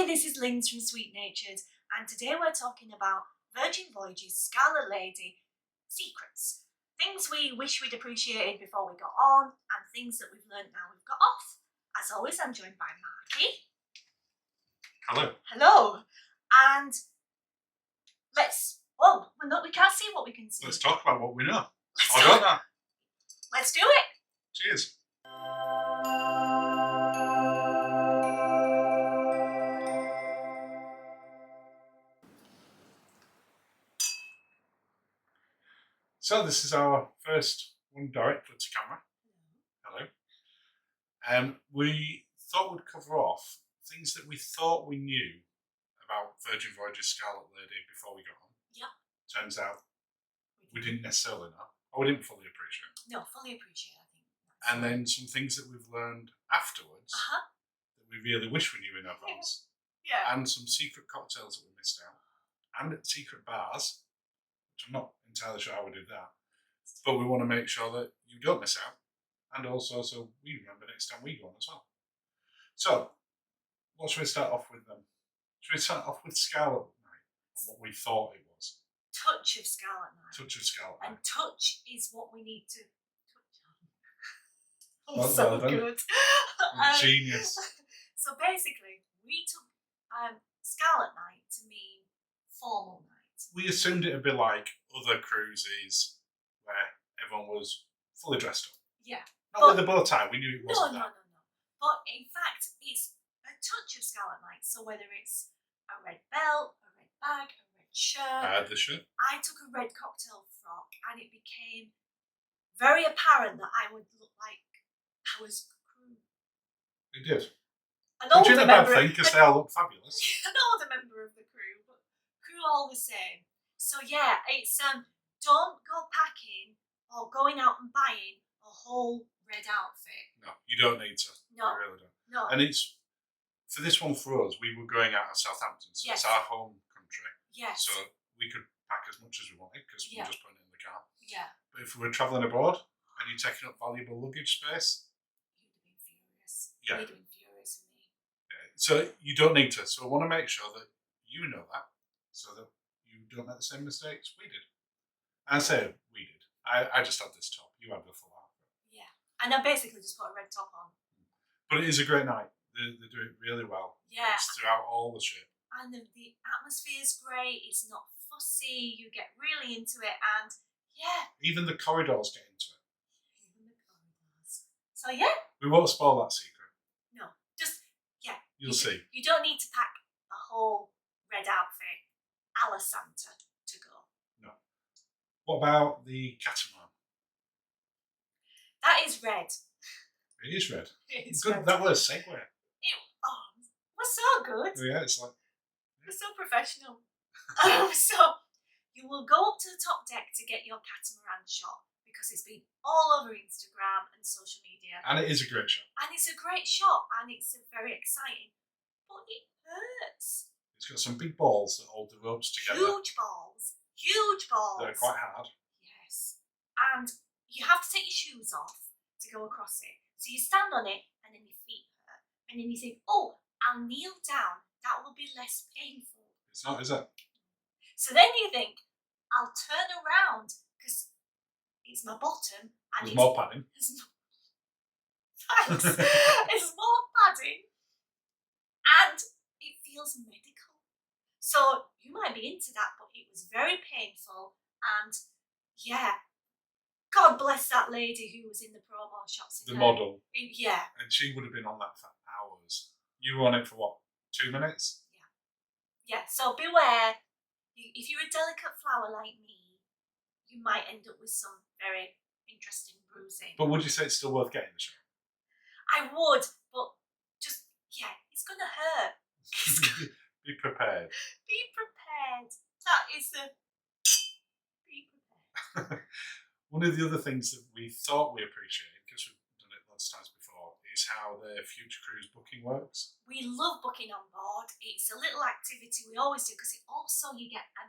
Hi, this is Linzi from Sweet Natured, and today we're talking about Voyages Scarlet Lady secrets. Things we wish we'd appreciated before we got on, and things that we've learned now we've got off. As always, I'm joined by Marky. Hello. Hello. And we can't see what we can see. Let's talk about what we know. I don't know. Let's do it. Cheers. So this is our first one directly to camera. Hello. We thought we'd cover off things that we thought we knew about Virgin Voyages Scarlet Lady before we got on. Yeah. Turns out we didn't necessarily know, or we didn't fully appreciate. No, fully appreciate, I think. And then some things that we've learned afterwards that we really wish we knew in advance. Yeah. And some secret cocktails that we missed out. And secret bars, which I'm not entirely sure how we did that. But we want to make sure that you don't miss out. And also so we remember next time we go on as well. So, what should we start off with then? Should we start off with Scarlet Night and what we thought it was? Touch of Scarlet Night. Touch of Scarlet Night. And touch is what we need to touch on. Well, So well done. good. Genius. So basically, we took Scarlet Night to mean formal night. We assumed it would be like other cruises where everyone was fully dressed up. Yeah. Not with the bow tie, we knew it wasn't No. that. But in fact, it's a touch of Scarlet Night. So whether it's a red belt, a red bag, a red shirt. I had the shirt. I took a red cocktail frock and it became very apparent that I would look like I was crew. It did. An Which older isn't a bad member, thing because they all look fabulous. an older member of the crew, but crew all the same. So yeah, it's don't go packing or going out and buying a whole red outfit. No, you don't need to. No. You really don't. No. And it's, for this one for us, we were going out of Southampton, so Yes. it's our home country. Yes. So we could pack as much as we wanted because we were just putting it in the car. Yeah. But if we were travelling abroad and you're taking up valuable luggage space, You'd have been furious. Yeah. You'd have been furious with me. so you don't need to. So I want to make sure that you know that so that you don't make the same mistakes we did. I say we did. I just had this top. You had the full outfit. Yeah. And I basically just put a red top on. But it is a great night. They do it really well. Yeah. It's throughout all the ship. And the atmosphere is great. It's not fussy. You get really into it. And yeah. Even the corridors get into it. Even the corridors. So yeah. We won't spoil that secret. No. Just, yeah. You'll see. You don't need to pack a whole red outfit a la Santa to go. No. What about the catamaran? That is red. It is red. It is Good. red. That was a segue. We're so good. Yeah, it's like. We're so professional. So you will go up to the top deck to get your catamaran shot because it's been all over Instagram and social media. And it is a great shot. And it's a great shot and it's very exciting. But it hurts. It's got some big balls that hold the ropes together. Huge balls. Huge balls. They're quite hard. Yes. And you have to take your shoes off to go across it. So you stand on it and then your feet hurt. And then you think, oh, I'll kneel down. That will be less painful. It's not, is it? So then you think, I'll turn around because it's my bottom. And There's more padding. Thanks. It's more padding. And it feels medical. So you might be into that, but it was very painful. And yeah, God bless that lady who was in the promo shots. The model. Yeah. And she would have been on that for hours. You were on it for what? 2 minutes? Yeah, so beware. If you're a delicate flower like me, you might end up with some very interesting bruising. But would you say it's still worth getting the shot? I would, but just, yeah, it's going to hurt. Be prepared. Be prepared. That is the... Be prepared. One of the other things that we thought we appreciated, because we've done it lots of times before, is how the future cruise booking works. We love booking on board. It's a little activity we always do because it also you get a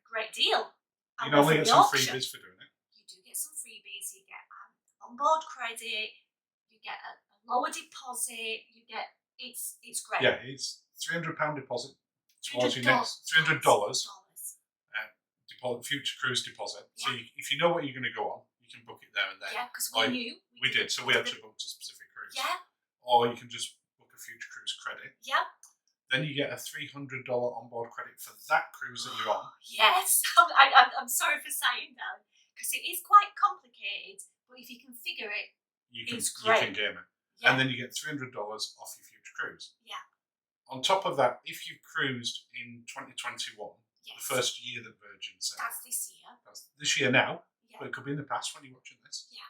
great deal. You normally get some freebies for doing it. You do get some freebies. You get on board credit. You get a lower deposit. You get It's great. Yeah, it's £300 deposit towards your $300. next $300 future cruise deposit. Yeah. So if you know what you're going to go on, you can book it there and then. Yeah, because Or we knew. we did, so we actually booked a specific cruise. Yeah. Or you can just book a future cruise credit. Yeah. Then you get a $300 onboard credit for that cruise that you're on. Yes, I'm sorry for saying that because it is quite complicated, but if you can figure it, it's great. You can game it. Yeah. And then you get $300 off your future cruise. Yeah. On top of that, if you cruised in 2021, yes. the first year that Virgin said. That's this year. That's this year now, yeah. but it could be in the past when you're watching this. Yeah.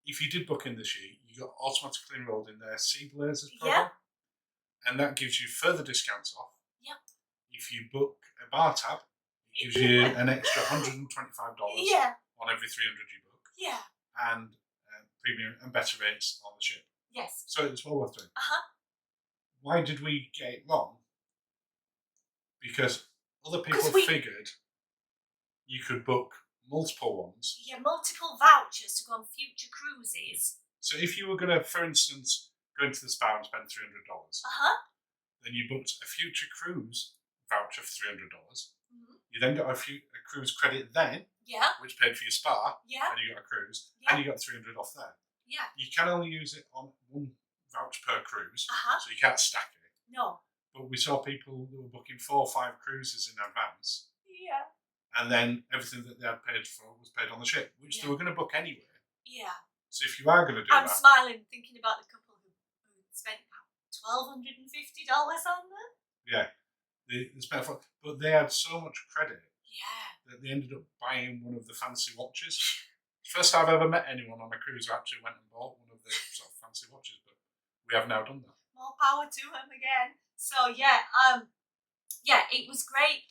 If you did book in this year, you got automatically enrolled in their Sea Blazers program. Yeah. And that gives you further discounts off. Yep. If you book a bar tab, it gives you an extra $125 yeah. on every 300 you book. Yeah. And premium and better rates on the ship. Yes. So it's well worth doing. Uh-huh. Why did we get it wrong? Because other people figured you could book multiple ones. Yeah, multiple vouchers to go on future cruises. So if you were going to, for instance, go into the spa and spend $300, then you booked a future cruise voucher for $300. Mm-hmm. You then got a cruise credit then, yeah, which paid for your spa, yeah, and you got a cruise, yeah. and you got $300 off there. Yeah. You can only use it on one voucher per cruise, so you can't stack it. No. But we saw people who were booking 4 or 5 cruises in advance. Yeah. And then everything that they had paid for was paid on the ship, which they were going to book anyway. Yeah. So if you are going to do I'm smiling thinking about the couple who spent $1,250 on them. Yeah. They spent, but they had so much credit. Yeah. That they ended up buying one of the fancy watches. First I've ever met anyone on a cruise who actually went and bought one of the sort of fancy watches, but we have now done that. More power to them again. So yeah, it was great.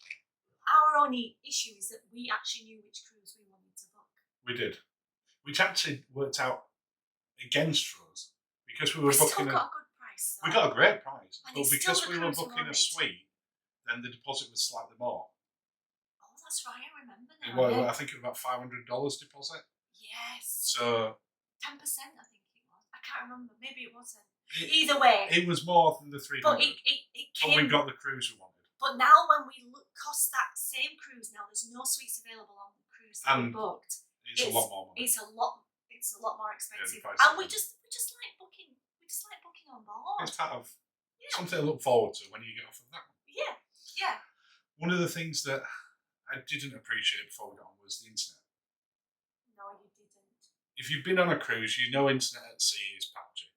Our only issue is that we actually knew which cruise we wanted to book. We did, which actually worked out against us because we were booking. We still got a good price. We got a great price, and but because we were booking a suite, then the deposit was slightly more. Oh, that's right. I remember now. Well, I think it was about $500 deposit. Yes. So 10%, I think it was. I can't remember. Maybe it wasn't. Either way, it was more than the $300. But it came. But we got the cruise we wanted. But now, when we cost that same cruise, now there's no suites available on the cruise that we booked. It's a lot more money. It's a lot more expensive, Yeah, and we just like booking. We just like booking on board. It's part of something to look forward to when you get off of that one. Yeah, yeah. One of the things that I didn't appreciate before we got on was the internet. No, you didn't. If you've been on a cruise, you know internet at sea is patchy.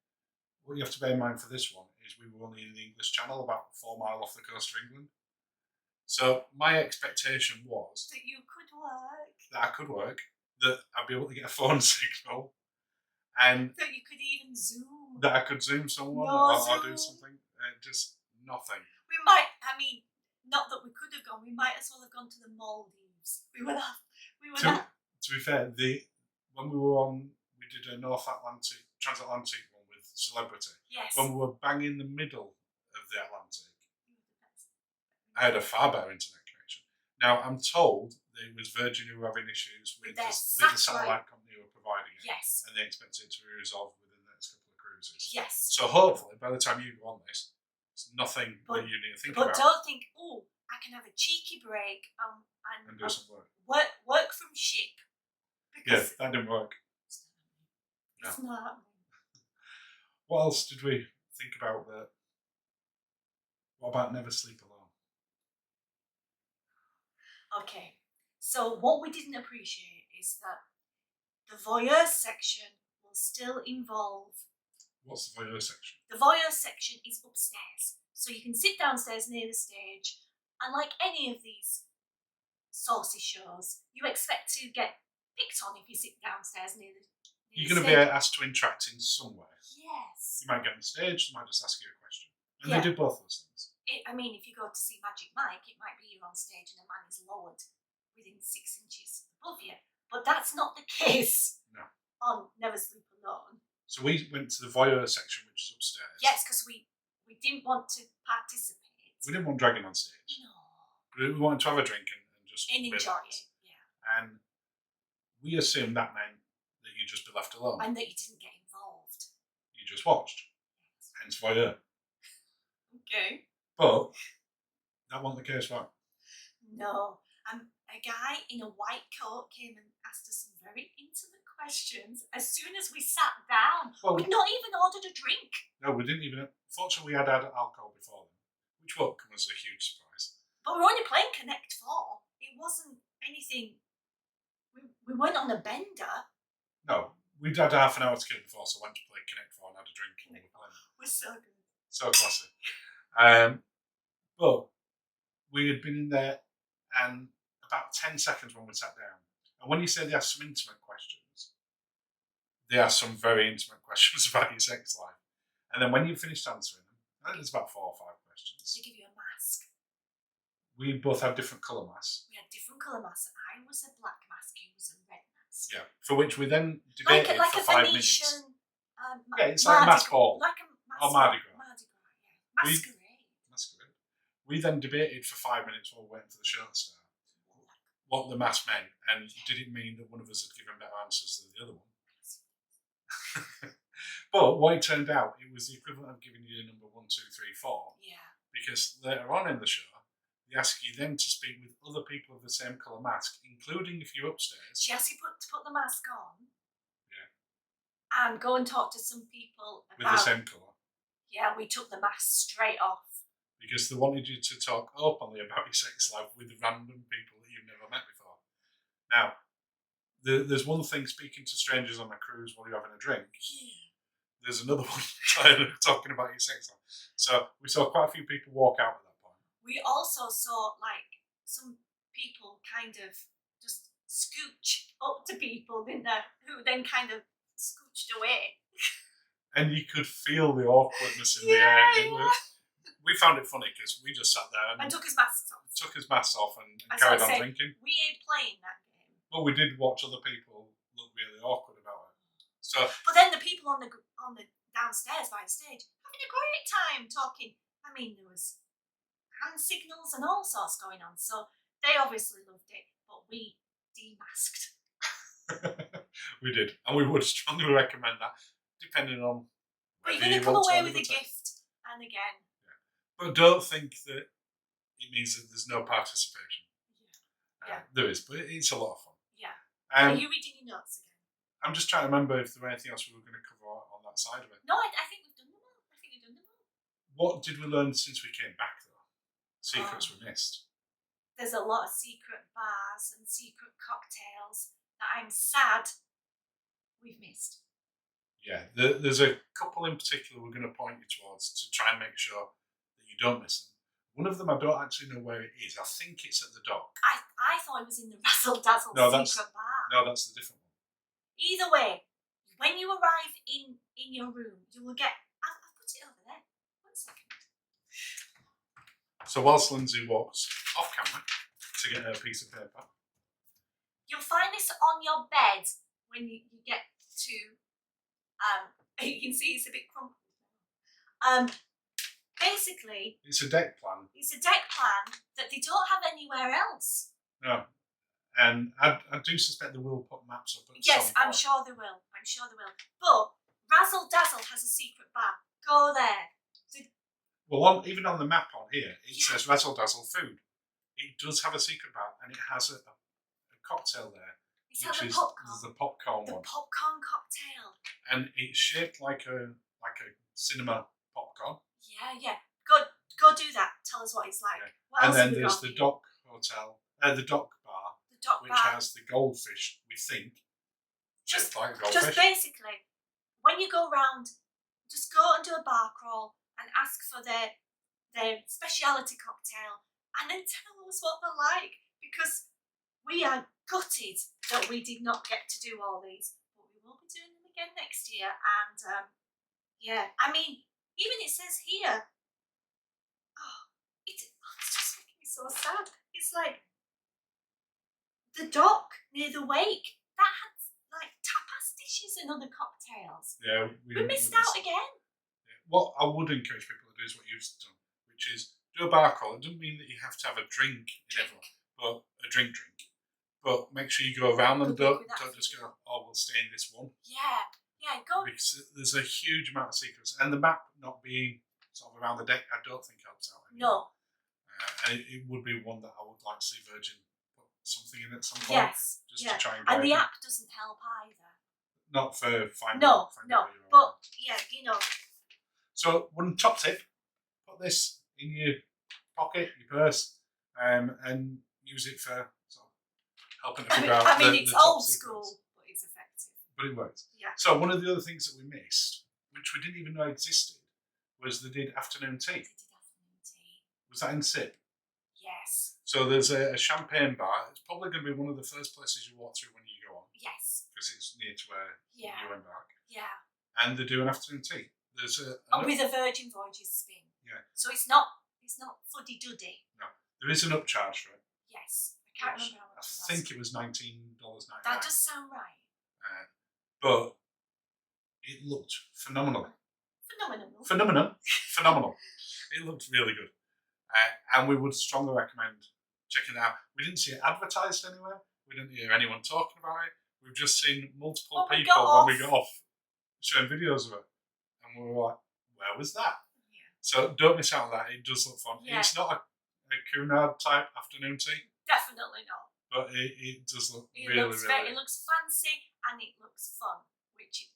What you have to bear in mind for this one is we were only in the English Channel, about 4 miles off the coast of England. So my expectation was that you could work. That I could work. That I'd be able to get a phone signal, and that you could even Zoom. That I could Zoom someone or do something. Just nothing. We might. I mean, not that we could have gone. We might as well have gone to the Maldives. We were not. To be fair, when we were on, we did a transatlantic one with Celebrity. Yes. When we were bang in the middle of the Atlantic, I had a far better internet connection. Now I'm told that it was Virgin who were having issues with the satellite company who were providing it. Yes. And they expect it to be resolved within the next couple of cruises. Yes. So hopefully, by the time you go on this, it's nothing that you need to think about. But don't think, I can have a cheeky break and do some work. Work from ship. Yes, that didn't work. It's not. What else did we think about that? What about Never Sleep Alone? Okay, so what we didn't appreciate is that the voyeur section will still involve. What's the voyeur section? The voyeur section is upstairs, so you can sit downstairs near the stage, and like any of these saucy shows, you expect to get picked on if you sit downstairs near the You're going to be asked to interact in some way. Yes. You might get on stage, they might just ask you a question. And they do both those things. If you go to see Magic Mike, it might be you're on stage and a man is lowered within 6 inches above you. But that's not the case on Never Sleep Alone. So we went to the voyeur section, which is upstairs. Yes, because we didn't want to participate. We didn't want dragging on stage. No. We wanted to have a drink and just enjoy it. Yeah. And we assumed that meant that you'd just be left alone. And that you didn't get involved. You just watched. Hence voyeur. Okay. But that wasn't the case, right? No. A guy in a white coat came and asked us some very intimate questions as soon as we sat down. Well, We'd not even ordered a drink. no, we didn't even. Fortunately, we had alcohol before then, which won't come as a huge surprise. But we were only playing Connect 4. It wasn't anything. We weren't on a bender. No, we'd had half an hour to kill before, so I went to play Connect 4 and had a drink and we were playing. We're so good. So classic. But we had been in there and about 10 seconds when we sat down. And when you say they ask some intimate questions, they ask some very intimate questions about your sex life. And then when you finished answering them, I think there's about 4 or 5 questions. They give you a mask. We both had different colour masks. We had different colour masks. I was a black mask, you was a red mask. Yeah, for which we then debated like for a 5 Venetian, minutes. Yeah, it's like a mask ball. Like a mask Or Mardi Gras. Mardi Gras, yeah. Masquerade. We then debated for 5 minutes while we were waiting for the show to start what the mask meant, and did it mean that one of us had given better answers than the other one? But what it turned out, it was the equivalent of giving you number 1, 2, 3, 4. Yeah. Because later on in the show, they ask you then to speak with other people of the same colour mask, including if you're upstairs. She asked you to put the mask on. Yeah. And go and talk to some people about. With the same colour. Yeah, we took the mask straight off. Because they wanted you to talk openly about your sex life with random people that you've never met before. Now, there's one thing speaking to strangers on a cruise while you're having a drink. Yeah. There's another one talking about your sex life. So we saw quite a few people walk out at that point. We also saw like some people kind of just scooch up to people, didn't they? Who then kind of scooched away. And you could feel the awkwardness in the air. We found it funny because we just sat there and took his masks off. And carried on drinking. We ain't playing that game. But we did watch other people look really awkward about it. So, but then the people on the downstairs by the stage having a great time talking. I mean, there was hand signals and all sorts going on. So they obviously loved it, but we demasked. We did, and we would strongly recommend that, depending on. But you're going to come away with a gift, and again. But don't think that it means that there's no participation. Yeah. There is, but it's a lot of fun. Yeah. Are you reading your notes again? I'm just trying to remember if there were anything else we were going to cover on that side of it. No, I think we've done them all. What did we learn since we came back, though? Secrets we missed. There's a lot of secret bars and secret cocktails that I'm sad we've missed. Yeah, there's a couple in particular we're going to point you towards to try and make sure that you don't miss them. One of them I don't actually know where it is. I think it's at the dock. I thought it was in the Razzle Dazzle secret bar. No, that's the different one. Either way, when you arrive in your room, you will get. I've put it over there. 1 second. So whilst Lindsay walks off camera to get her piece of paper, you'll find this on your bed when you get to. You can see it's a bit crumpled. Basically, it's a deck plan. It's a deck plan that they don't have anywhere else. No. And I do suspect they will put maps up at yes, some point. I'm sure they will. But Razzle Dazzle has a secret bar. Go there. Well, even on the map on here, it says Razzle Dazzle Food. It does have a secret bar, and it has a cocktail there. Is that the popcorn? The popcorn one. The popcorn cocktail. And it's shaped like a cinema popcorn. Yeah. Go do that. Tell us what it's like. Yeah. What and else then there's the dock hotel, the dock bar, has the goldfish. We think just like a goldfish. Just basically, when you go round, just go and do a bar crawl and ask for their speciality cocktail, and then tell us what they're like, because we are gutted that we did not get to do all these, but we will be doing them again next year. And I mean, even it says here. It's just making me so sad. It's like the dock near the wake that had like tapas dishes and other cocktails. Yeah, we missed out again. Yeah. What I would encourage people to do is what you've done, which is do a bar crawl. It doesn't mean that you have to have a drink in everyone, but a drink. But make sure you go around them. Don't just go, we'll stay in this one. Yeah, go. Because there's a huge amount of secrets, and the map not being sort of around the deck, I don't think helps out No. anymore. And it would be one that I would like to see Virgin put something in at some point. Yes. Just Yeah. to try and And guide the you. app doesn't help either. Not for finding. No. But yeah, you know. So one top tip: put this in your pocket, your purse, and use it for sort of helping to figure out. It's the top old secrets. school, but it's effective. But it works. Yeah. So one of the other things that we missed, which we didn't even know existed, was they did afternoon tea. They did afternoon tea. Was that in SIP? Yes. So there's a champagne bar. It's probably going to be one of the first places you walk through when you go on. Yes. Because it's near to where you embark. Yeah. And they do an afternoon tea. There's with a Virgin Voyages spin. Yeah. So it's not fuddy duddy. No. There is an upcharge for it. Yes. I can't remember how much it was. I think it was $19.99. That does sound right. But it looked phenomenal. Phenomenal. It looked really good. And we would strongly recommend checking it out. We didn't see it advertised anywhere. We didn't hear anyone talking about it. We've just seen multiple people when we got off showing videos of it. And we were like, where was that? Yeah. So don't miss out on that. It does look fun. Yeah. It's not a Cunard type afternoon tea. Definitely not. But it does look It really. It looks fancy and it looks fun, which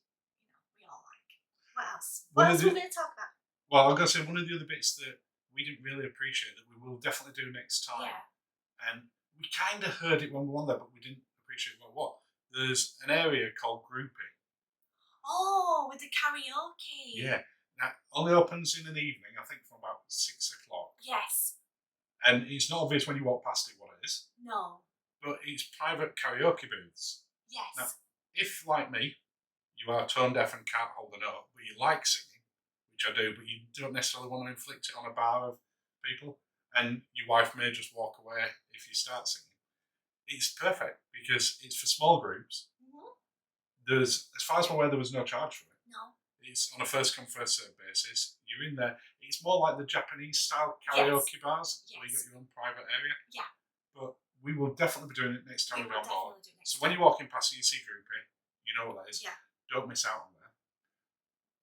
we all like. What else? What else are we going to talk about? Well, I'm going to say one of the other bits that we didn't really appreciate that we will definitely do next time. Yeah. And we kind of heard it when we were on there, but we didn't appreciate what. There's an area called grouping. Oh, with the karaoke. Yeah. Now, only opens in an evening, I think from about 6 o'clock. Yes. And it's not obvious when you walk past it what it is. No. But it's private karaoke booths. Yes. Now, if, like me, you are tone deaf and can't hold a note, but you like singing, which I do, but you don't necessarily want to inflict it on a bar of people, and your wife may just walk away if you start singing, it's perfect because it's for small groups. Mm-hmm. There's, as far as I'm aware, there was no charge for it. No. It's on a first come first served basis. You're in there. It's more like the Japanese style karaoke bars where you got your own private area. Yeah. But we will definitely be doing it next time we're on board. So when time. you're walking past you see groupie, you know what that is. Yeah. Don't miss out on that.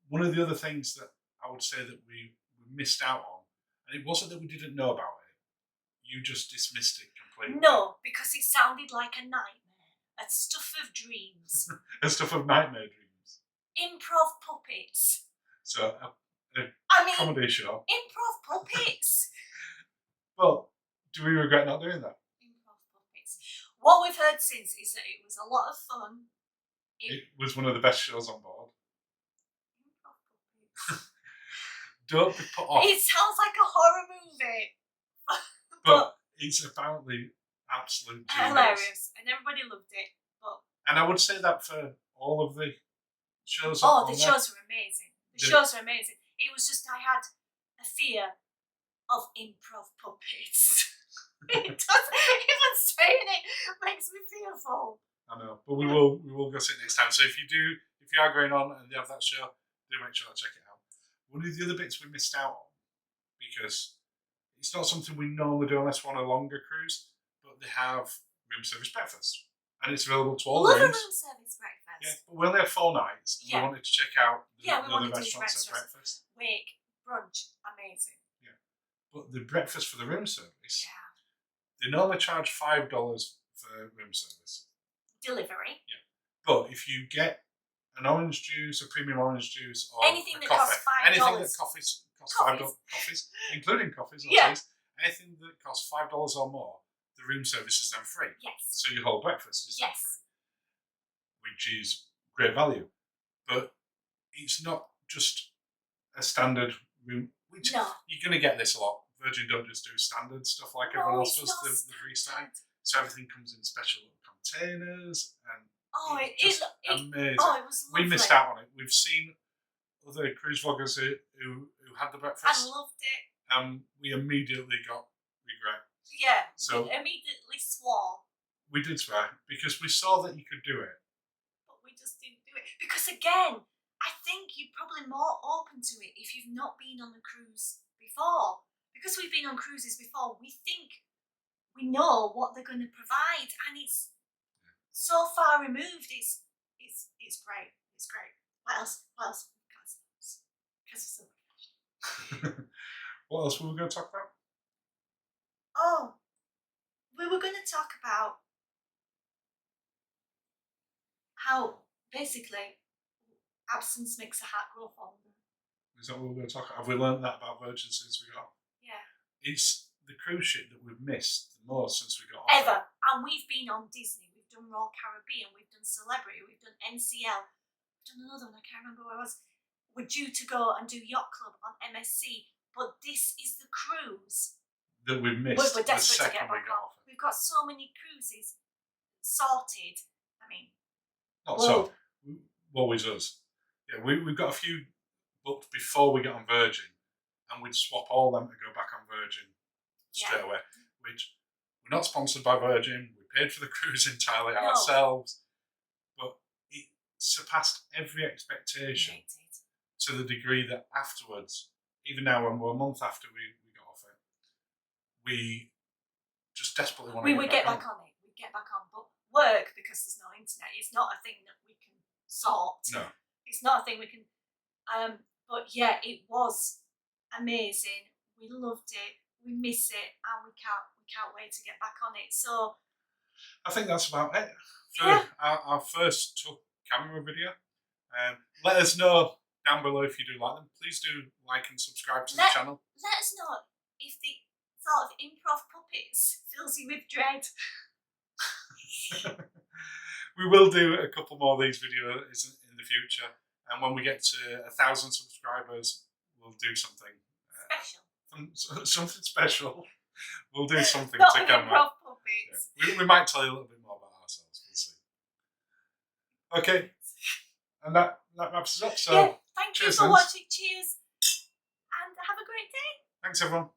One of the other things that I would say that we missed out on, and it wasn't that we didn't know about it, you just dismissed it completely. No, because it sounded like a nightmare. A stuff of dreams. A stuff of nightmare dreams. Improv puppets. So comedy show. Improv puppets. Well, do we regret not doing that? Improv puppets. What we've heard since is that it was a lot of fun. It was one of the best shows on board. Improv puppets. Don't be put off. It sounds like a horror movie. But it's apparently absolute genius. Hilarious. And everybody loved it. And I would say that for all of the shows. Oh, the shows were amazing. The shows were amazing. It was just I had a fear of improv puppets. It does. Even saying it makes me fearful. I know, but we will go see it next time. So if you are going on and they have that show, do make sure to check it out. One of the other bits we missed out on, because it's not something we normally do unless we're on a longer cruise, but they have room service breakfast. And it's available to all rooms. Love a room service breakfast. Yeah, but we only had 4 nights. And we wanted to check out the other restaurants at breakfast. Wake, brunch, amazing. Yeah. But the breakfast for the room service, they normally charge $5 for room service. Delivery. Yeah. But if you get an orange juice, a premium orange juice, or anything that coffee, costs $5. Anything that costs $5, coffees, including coffees, anything that costs $5 or more, the room service is then free. Yes. So your whole breakfast is then free, which is great value. But it's not just a standard room, which you're going to get this a lot. Virgin don't just do standard stuff like everyone else does, the freestyle. So everything comes in special containers and it's amazing. Oh, it was lovely. We missed out on it. We've seen other cruise vloggers who had the breakfast. I loved it. And we immediately got regret. Yeah, so we immediately swore. We did swear because we saw that you could do it. But we just didn't do it. Because again, I think you're probably more open to it if you've not been on a cruise before. Because we've been on cruises before, we think we know what they're going to provide, and it's so far removed. It's great. It's great. What else? Because it's so What else were we going to talk about? Oh, we were going to talk about how basically absence makes a heart grow fonder. Is that what we're going to talk about? Have we learned that about Virgin since we got? Yeah. It's the cruise ship that we've missed the most since we got off. Ever. And we've been on Disney, we've done Royal Caribbean, we've done Celebrity, we've done NCL, we've done another one, I can't remember where it was. We're due to go and do Yacht Club on MSC, but this is the cruise that we've missed. We're desperate to get we back got on. We've got so many cruises sorted. I mean, not so. Always us. Yeah, we've got a few booked before we get on Virgin, and we'd swap all them to go back on Virgin straight away. Which we're not sponsored by Virgin. We paid for the cruise entirely ourselves, but it surpassed every expectation to the degree that afterwards, even now when we're a month after we got off it, we just desperately want to get back on it. We get back on, but work, because there's no internet, it's not a thing that we can sort. No, it's not a thing we can. But yeah, it was amazing. We loved it. We miss it, and we can't wait to get back on it. So I think that's about it for our first camera video. Let us know down below if you do like them. Please do like and subscribe to the channel. Let us know if the thought of improv puppets fills you with dread. We will do a couple more of these videos in the future, and when we get to 1,000 subscribers, we'll do something special. Something special. We'll do something Not to with camera. Improv puppets. Yeah. We might tell you a little bit more about ourselves. We'll see. Okay, and that wraps us up. So thank you for watching. Cheers, and have a great day. Thanks, everyone.